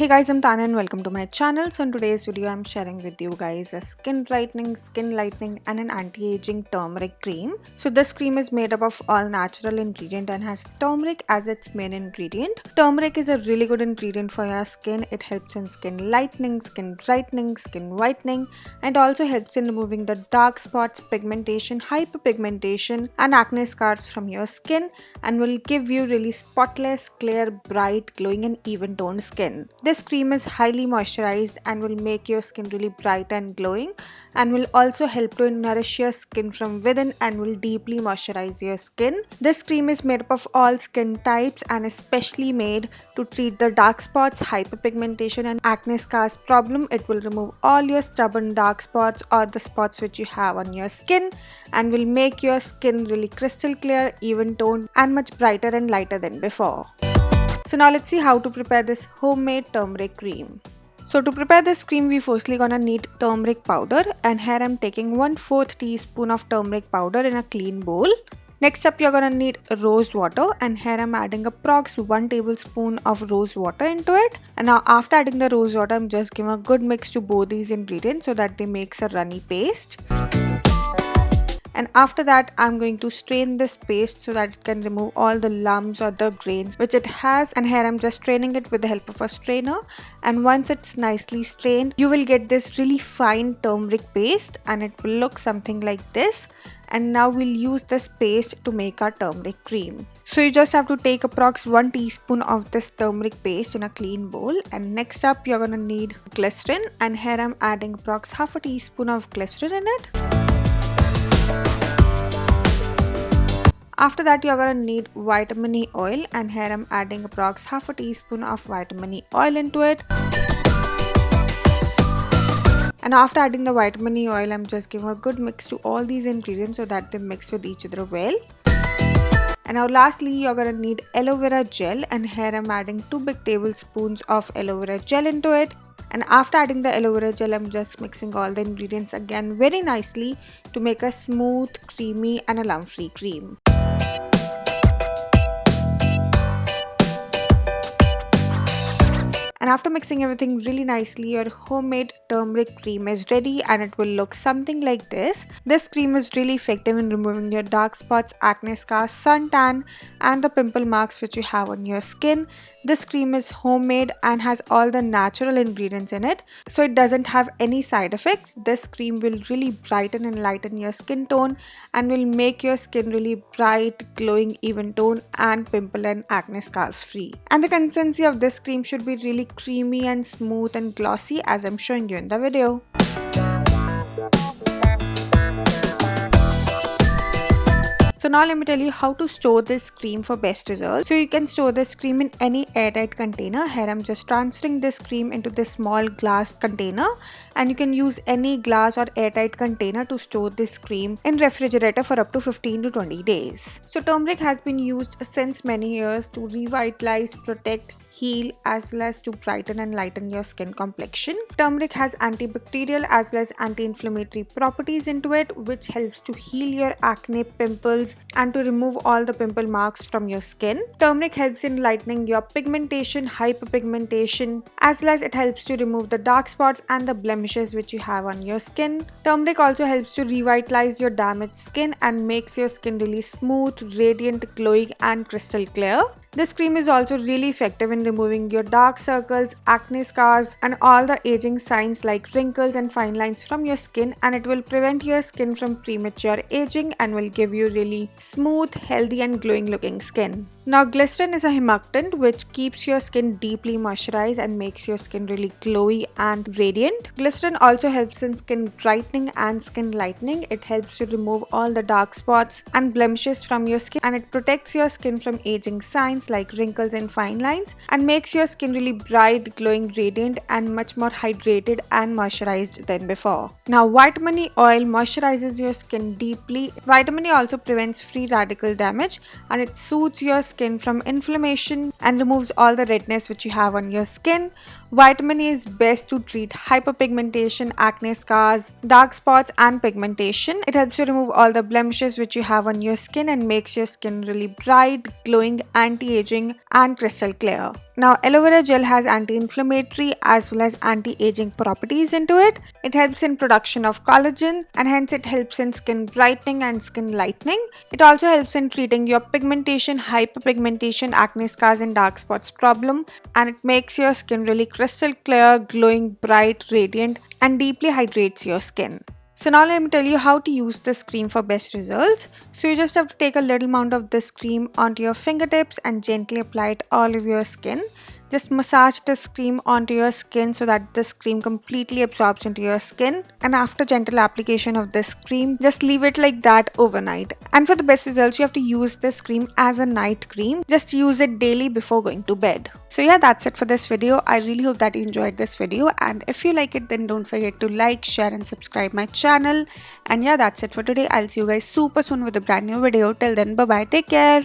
Hey guys, I'm Tanya and welcome to my channel. So in today's video, I'm sharing with you guys a skin brightening, skin lightening and an anti-aging turmeric cream. So this cream is made up of all natural ingredient and has turmeric as its main ingredient. Turmeric is a really good ingredient for your skin. It helps in skin lightening, skin brightening, skin whitening, and also helps in removing the dark spots, pigmentation, hyperpigmentation and acne scars from your skin and will give you really spotless, clear, bright, glowing and even toned skin. This cream is highly moisturized and will make your skin really bright and glowing and will also help to nourish your skin from within and will deeply moisturize your skin. This cream is made up of all skin types and especially made to treat the dark spots, hyperpigmentation and acne scars problem. It will remove all your stubborn dark spots or the spots which you have on your skin and will make your skin really crystal clear, even toned and much brighter and lighter than before. So now let's see how to prepare this homemade turmeric cream. So to prepare this cream, we firstly gonna need turmeric powder, and here I'm taking 1/4 teaspoon of turmeric powder in a clean bowl. Next up, you're gonna need rose water, and here I'm adding approx 1 tablespoon of rose water into it. And now after adding the rose water, I'm just giving a good mix to both these ingredients so that they makes a runny paste. And after that, I'm going to strain this paste so that it can remove all the lumps or the grains which it has. And here I'm just straining it with the help of a strainer. And once it's nicely strained, you will get this really fine turmeric paste and it will look something like this. And now we'll use this paste to make our turmeric cream. So you just have to take approx 1 teaspoon of this turmeric paste in a clean bowl. And next up, you're gonna need glycerin. And here I'm adding approx half a teaspoon of glycerin in it. After that, you're gonna need vitamin E oil, and here I'm adding approx half a teaspoon of vitamin E oil into it. And after adding the vitamin E oil, I'm just giving a good mix to all these ingredients so that they mix with each other well. And now lastly, you're gonna need aloe vera gel, and here I'm adding 2 big tablespoons of aloe vera gel into it. And after adding the aloe vera gel, I'm just mixing all the ingredients again very nicely to make a smooth, creamy and a lump-free cream. And after mixing everything really nicely, your homemade turmeric cream is ready and it will look something like this. This cream is really effective in removing your dark spots, acne scars, suntan and the pimple marks which you have on your skin. This cream is homemade and has all the natural ingredients in it, so it doesn't have any side effects. This cream will really brighten and lighten your skin tone and will make your skin really bright, glowing, even tone and pimple and acne scars free. And the consistency of this cream should be really creamy and smooth and glossy as I'm showing you in the video. So now let me tell you how to store this cream for best results. So you can store this cream in any airtight container. Here I'm just transferring this cream into this small glass container, and you can use any glass or airtight container to store this cream in refrigerator for up to 15 to 20 days. So turmeric has been used since many years to revitalize, protect, heal as well as to brighten and lighten your skin complexion. Turmeric has antibacterial as well as anti-inflammatory properties into it, which helps to heal your acne, pimples and to remove all the pimple marks from your skin. Turmeric helps in lightening your pigmentation, hyperpigmentation, as well as it helps to remove the dark spots and the blemishes which you have on your skin. Turmeric also helps to revitalize your damaged skin and makes your skin really smooth, radiant, glowing and crystal clear. This cream is also really effective in removing your dark circles, acne scars and all the aging signs like wrinkles and fine lines from your skin, and it will prevent your skin from premature aging and will give you really smooth, healthy and glowing looking skin. Now glycerin is a humectant which keeps your skin deeply moisturized and makes your skin really glowy and radiant. Glycerin also helps in skin brightening and skin lightening. It helps to remove all the dark spots and blemishes from your skin, and it protects your skin from aging signs like wrinkles and fine lines and makes your skin really bright, glowing, radiant and much more hydrated and moisturized than before. Now vitamin E oil moisturizes your skin deeply. Vitamin E also prevents free radical damage and it soothes your skin from inflammation and removes all the redness which you have on your skin. Vitamin A is best to treat hyperpigmentation, acne scars, dark spots and pigmentation. It helps you remove all the blemishes which you have on your skin and makes your skin really bright, glowing, anti-aging and crystal clear. Now, aloe vera gel has anti-inflammatory as well as anti-aging properties into it. It helps in production of collagen and hence it helps in skin brightening and skin lightening. It also helps in treating your pigmentation, hyperpigmentation, acne scars and dark spots problem, and it makes your skin really crystal clear, glowing, bright, radiant and deeply hydrates your skin. So now let me tell you how to use this cream for best results. So you just have to take a little amount of this cream onto your fingertips and gently apply it all over your skin. Just massage this cream onto your skin so that this cream completely absorbs into your skin. And after gentle application of this cream, just leave it like that overnight. And for the best results, you have to use this cream as a night cream. Just use it daily before going to bed. So yeah, that's it for this video. I really hope that you enjoyed this video. And if you like it, then don't forget to like, share and subscribe my channel. And yeah, that's it for today. I'll see you guys super soon with a brand new video. Till then, bye bye. Take care.